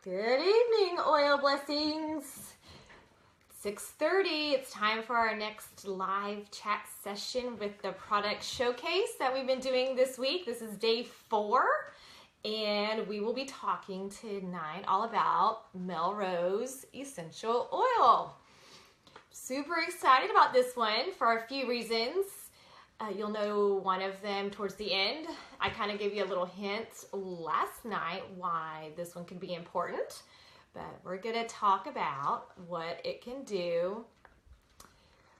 Good evening, oil blessings. 6:30, it's time for our next live chat session with the product showcase that we've been doing this week. This is day 4, and we will be talking tonight all about Melrose Essential Oil. Super excited about this one for a few reasons. You'll know one of them towards the end. I kind of gave you a little hint last night why this one could be important, but we're going to talk about what it can do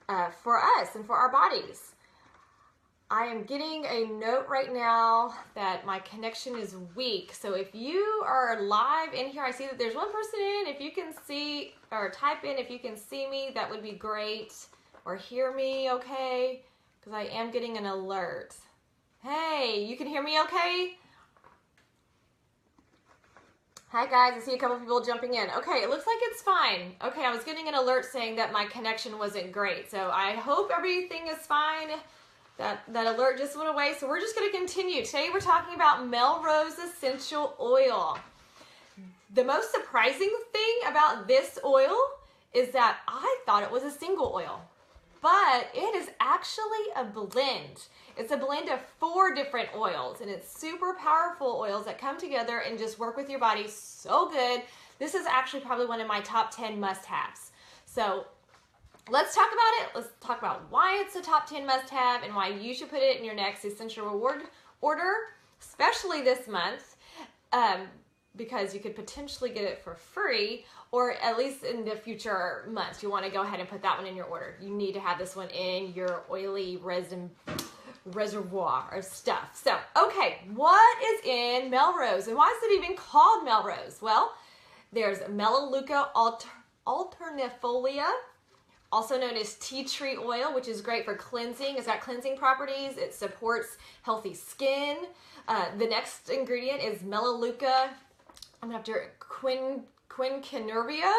for us and for our bodies. I am getting a note right now that my connection is weak, so if you are live in here, I see that there's one person in. If you can see or type in if you can see me, that would be great, or hear me okay, because I am getting an alert. Hey, you can hear me okay? Hi guys, I see a couple people jumping in. Okay, it looks like it's fine. Okay, I was getting an alert saying that my connection wasn't great, so I hope everything is fine. That alert just went away, so we're just going to continue. Today we're talking about Melrose Essential Oil. The most surprising thing about this oil is that I thought it was a single oil, but it is actually a blend. It's a blend of 4 different oils, and it's super powerful oils that come together and just work with your body so good. This is actually probably one of my top 10 must-haves. So let's talk about it. Let's talk about why it's a top 10 must-have and why you should put it in your next Essential Reward order, especially this month, because you could potentially get it for free, or at least in the future months. You want to go ahead and put that one in your order. You need to have this one in your oily reservoir of stuff. So, okay, what is in Melrose, and why is it even called Melrose? Well, there's Melaleuca alternifolia, also known as tea tree oil, which is great for cleansing. It's got cleansing properties. It supports healthy skin. The next ingredient is Melaleuca, I'm going to have to, quinquenervia,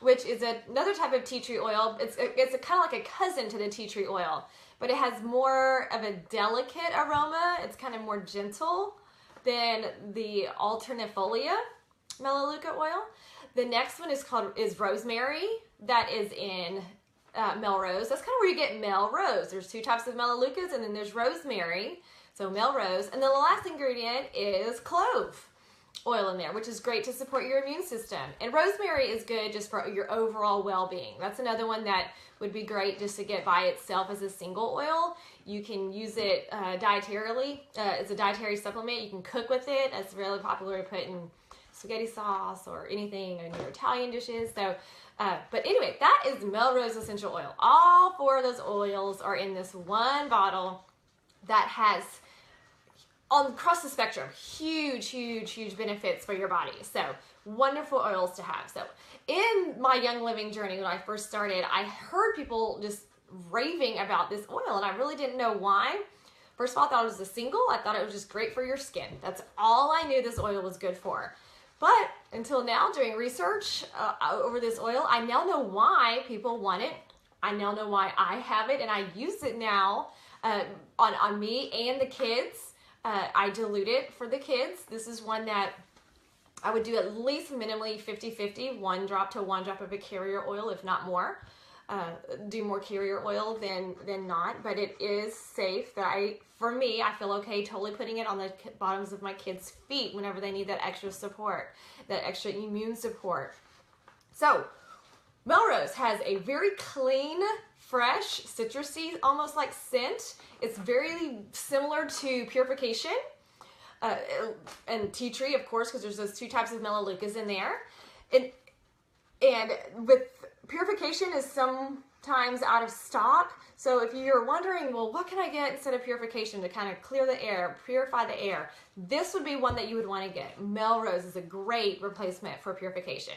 which is another type of tea tree oil. It's kind of like a cousin to the tea tree oil, but it has more of a delicate aroma. It's kind of more gentle than the alternifolia Melaleuca oil. The next one is rosemary. That is in Melrose. That's kind of where you get Melrose. There's 2 types of Melaleucas, and then there's rosemary. So Melrose. And then the last ingredient is clove oil in there, which is great to support your immune system. And rosemary is good just for your overall well-being. That's another one that would be great just to get by itself as a single oil. You can use it dietarily. It's a dietary supplement. You can cook with it. It's really popular to put in spaghetti sauce or anything in your Italian dishes. So, but anyway, that is Melrose Essential Oil. All 4 of those oils are in this one bottle that has, across the spectrum, huge benefits for your body. So wonderful oils to have. So in my Young Living journey, when I first started, I heard people just raving about this oil, and I really didn't know why. First of all, I thought it was a single. I thought it was just great for your skin. That's all I knew this oil was good for. But until now, doing research over this oil, I now know why people want it. I now know why I have it, and I use it now on me and the kids. I dilute it for the kids. This is one that I would do at least minimally 50-50, 1 drop to 1 drop of a carrier oil, if not more. Do more carrier oil than not, but it is safe. For me, I feel okay totally putting it on the bottoms of my kids' feet whenever they need that extra support, that extra immune support. So, Melrose has a very clean, fresh, citrusy, almost like scent. It's very similar to purification and tea tree, of course, because there's those 2 types of Melaleucas in there. And with purification is sometimes out of stock. So if you're wondering, well, what can I get instead of purification to kind of clear the air, purify the air? This would be one that you would want to get. Melrose is a great replacement for purification,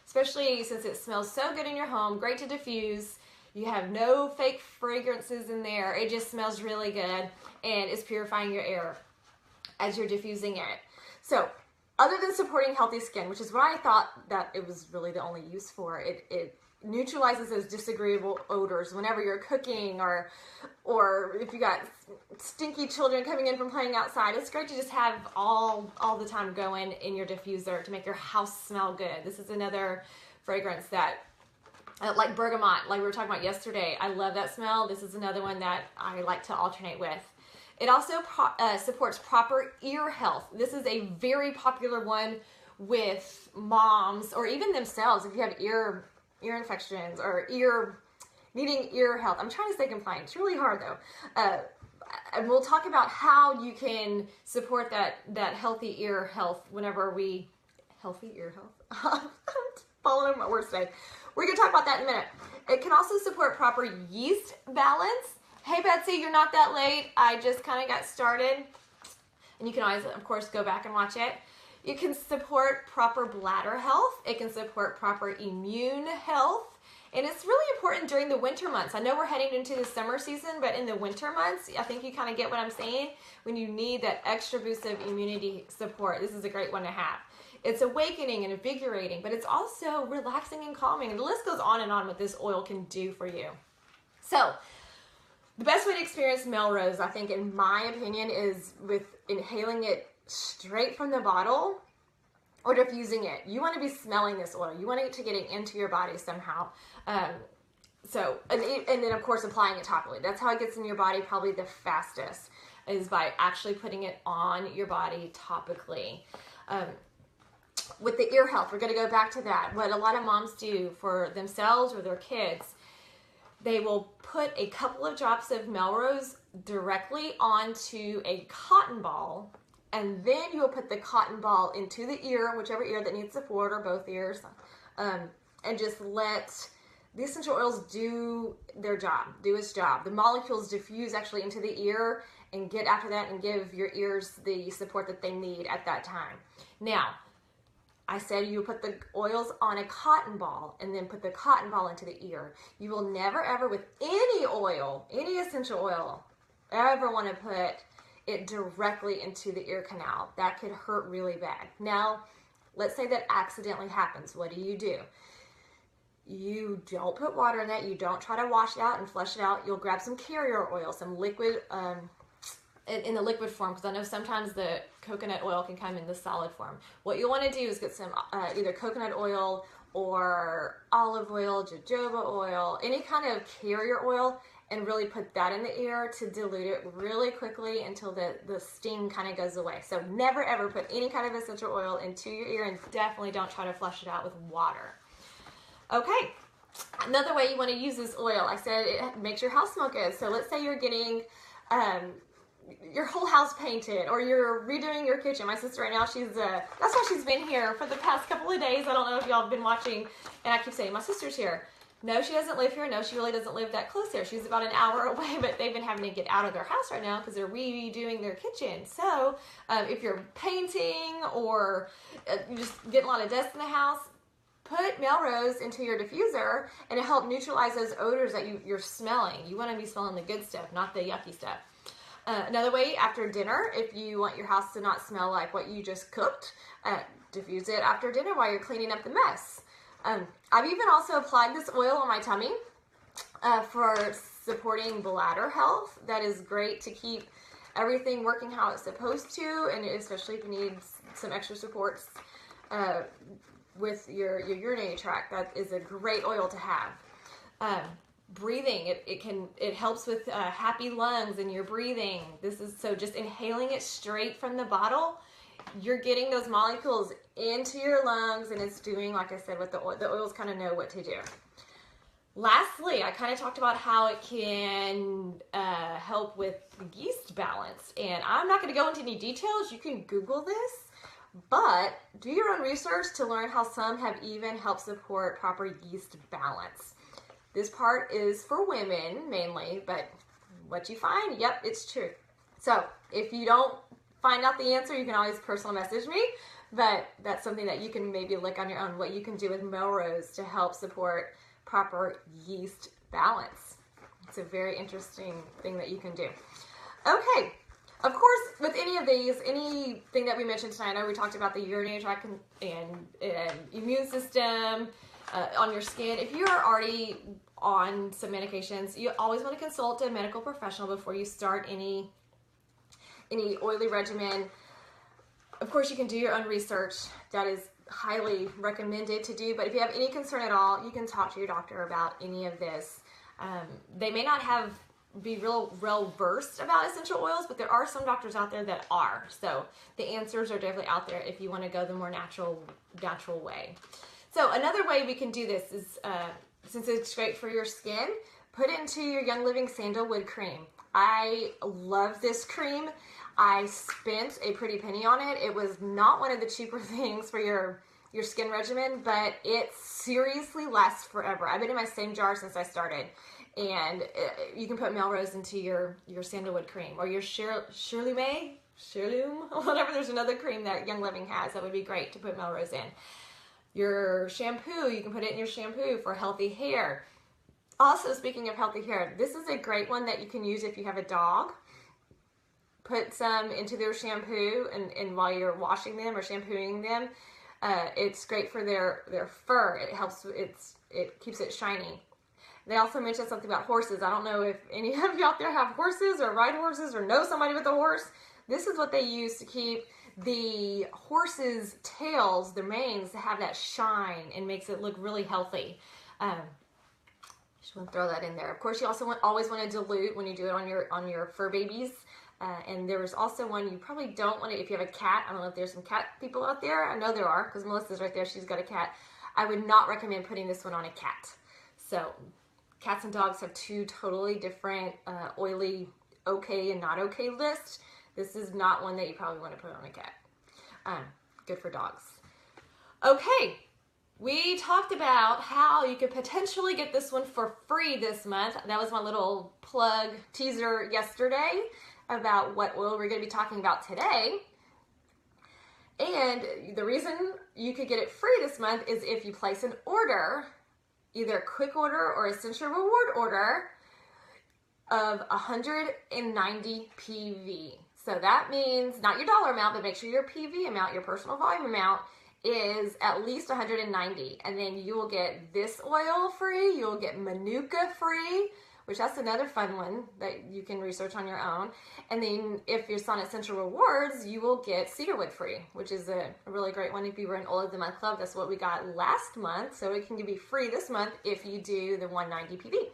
especially since it smells so good in your home, great to diffuse. You have no fake fragrances in there. It just smells really good, and it's purifying your air as you're diffusing it. So other than supporting healthy skin, which is what I thought that it was really the only use for, it neutralizes those disagreeable odors whenever you're cooking, or if you got stinky children coming in from playing outside. It's great to just have all the time going in your diffuser to make your house smell good. This is another fragrance that, like bergamot, like we were talking about yesterday. I love that smell. This is another one that I like to alternate with. It also supports proper ear health. This is a very popular one with moms or even themselves if you have ear infections or needing ear health. I'm trying to stay compliant. It's really hard though. And we'll talk about how you can support that healthy ear health healthy ear health. I'm following over my words today. We're going to talk about that in a minute. It can also support proper yeast balance. Hey Betsy, you're not that late. I just kind of got started. And you can always, of course, go back and watch it. It can support proper bladder health. It can support proper immune health. And it's really important during the winter months. I know we're heading into the summer season, but in the winter months, I think you kind of get what I'm saying. When you need that extra boost of immunity support, this is a great one to have. It's awakening and invigorating, but it's also relaxing and calming. And the list goes on and on what this oil can do for you. So, the best way to experience Melrose, I think, in my opinion, is with inhaling it straight from the bottle or diffusing it. You want to be smelling this oil. You want it to get it into your body somehow. And then, of course, applying it topically. That's how it gets in your body probably the fastest, is by actually putting it on your body topically. With the ear health, we're going to go back to that. What a lot of moms do for themselves or their kids, they will put a couple of drops of Melrose directly onto a cotton ball, and then you'll put the cotton ball into the ear, whichever ear that needs support, or both ears, and just let the essential oils do their job, do its job. The molecules diffuse actually into the ear and get after that and give your ears the support that they need at that time. Now, I said you put the oils on a cotton ball and then put the cotton ball into the ear. You will never ever with any oil, any essential oil, ever want to put it directly into the ear canal. That could hurt really bad. Now, let's say that accidentally happens. What do? You don't put water in that. You don't try to wash it out and flush it out. You'll grab some carrier oil, some liquid, in the liquid form, because I know sometimes the coconut oil can come in the solid form. What you'll want to do is get some either coconut oil or olive oil, jojoba oil, any kind of carrier oil, and really put that in the ear to dilute it really quickly until the sting kind of goes away. So never ever put any kind of essential oil into your ear, and definitely don't try to flush it out with water. Okay, another way you want to use this oil, I said it makes your house smell good. So let's say you're getting your whole house painted, or you're redoing your kitchen. My sister right now, that's why she's been here for the past couple of days. I don't know if y'all have been watching, and I keep saying my sister's here. No, she doesn't live here. No, she really doesn't live that close here. She's about an hour away, but they've been having to get out of their house right now because they're redoing their kitchen. So if you're painting or you're just getting a lot of dust in the house, put Melrose into your diffuser, and it helps neutralize those odors that you're smelling. You want to be smelling the good stuff, not the yucky stuff. Another way, after dinner, if you want your house to not smell like what you just cooked, diffuse it after dinner while you're cleaning up the mess. I've even also applied this oil on my tummy for supporting bladder health. That is great to keep everything working how it's supposed to, and especially if you need some extra supports with your urinary tract. That is a great oil to have. Breathing, it helps with happy lungs and your breathing. So just inhaling it straight from the bottle, you're getting those molecules into your lungs, and it's doing, like I said, what the oils kind of know what to do. Lastly, I kind of talked about how it can help with yeast balance, and I'm not going to go into any details. You can Google this, but do your own research to learn how some have even helped support proper yeast balance. This part is for women mainly, but what you find, yep, it's true. So if you don't find out the answer, you can always personal message me, but that's something that you can maybe look on your own, what you can do with Melrose to help support proper yeast balance. It's a very interesting thing that you can do. Okay, of course, with any of these, anything that we mentioned tonight, I know we talked about the urinary tract and immune system, on your skin. If you are already on some medications, you always want to consult a medical professional before you start any oily regimen. Of course, you can do your own research. That is highly recommended to do, but if you have any concern at all, you can talk to your doctor about any of this. They may not be real well versed about essential oils, but there are some doctors out there that are. So the answers are definitely out there if you want to go the more natural way. So another way we can do this is, since it's great for your skin, put it into your Young Living Sandalwood Cream. I love this cream. I spent a pretty penny on it. It was not one of the cheaper things for your skin regimen, but it seriously lasts forever. I've been in my same jar since I started. And you can put Melrose into your sandalwood cream, or your Shirley, whatever. There's another cream that Young Living has that would be great to put Melrose in. Your shampoo, you can put it in your shampoo for healthy hair. Also, speaking of healthy hair, this is a great one that you can use if you have a dog. Put some into their shampoo, and while you're washing them or shampooing them, it's great for their fur. It helps. It keeps it shiny. They also mentioned something about horses. I don't know if any of you out there have horses or ride horses or know somebody with a horse. This is what they use to keep the horses' tails, their manes, to have that shine and makes it look really healthy. Just want to throw that in there. Of course, you also always want to dilute when you do it on your fur babies. And there's also one you probably don't want to, if you have a cat. I don't know if there's some cat people out there. I know there are, because Melissa's right there. She's got a cat. I would not recommend putting this one on a cat. So cats and dogs have two totally different oily okay and not okay lists. This is not one that you probably want to put on a cat. Good for dogs. Okay, we talked about how you could potentially get this one for free this month. That was my little plug teaser yesterday about what oil we're going to be talking about today. And the reason you could get it free this month is if you place an order, either a quick order or essential reward order, of 190 PV. So that means not your dollar amount, but make sure your PV amount, your personal volume amount, is at least 190. And then you will get this oil free. You'll get Manuka free, which that's another fun one that you can research on your own. And then if you're on Essential Rewards, you will get cedarwood free, which is a really great one. If you were in Oil of the Month Club, that's what we got last month. So it can be free this month if you do the 190 PV.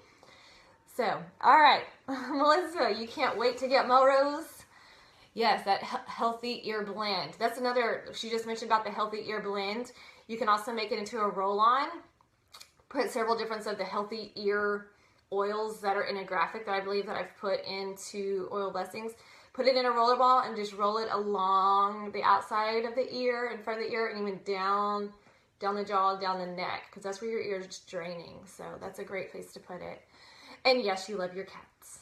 So, all right, Melissa, you can't wait to get Melrose. Yes, that healthy ear blend. That's another, she just mentioned about the healthy ear blend. You can also make it into a roll-on. Put several different of the healthy ear oils that are in a graphic that I believe that I've put into Oil Blessings. Put it in a roller ball and just roll it along the outside of the ear, in front of the ear, and even down the jaw, down the neck, because that's where your ear is draining. So that's a great place to put it. And yes, you love your cats.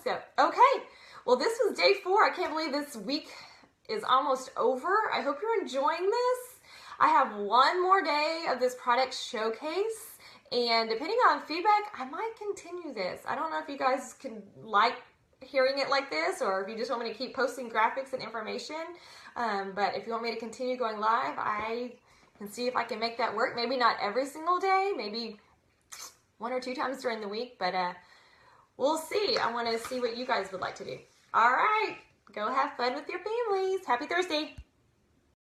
So, okay. Well, this was day 4. I can't believe this week is almost over. I hope you're enjoying this. I have one more day of this product showcase, and depending on feedback, I might continue this. I don't know if you guys can like hearing it like this, or if you just want me to keep posting graphics and information. But if you want me to continue going live, I can see if I can make that work. Maybe not every single day, maybe 1 or 2 times during the week, but we'll see. I want to see what you guys would like to do. All right, go have fun with your families. Happy Thursday.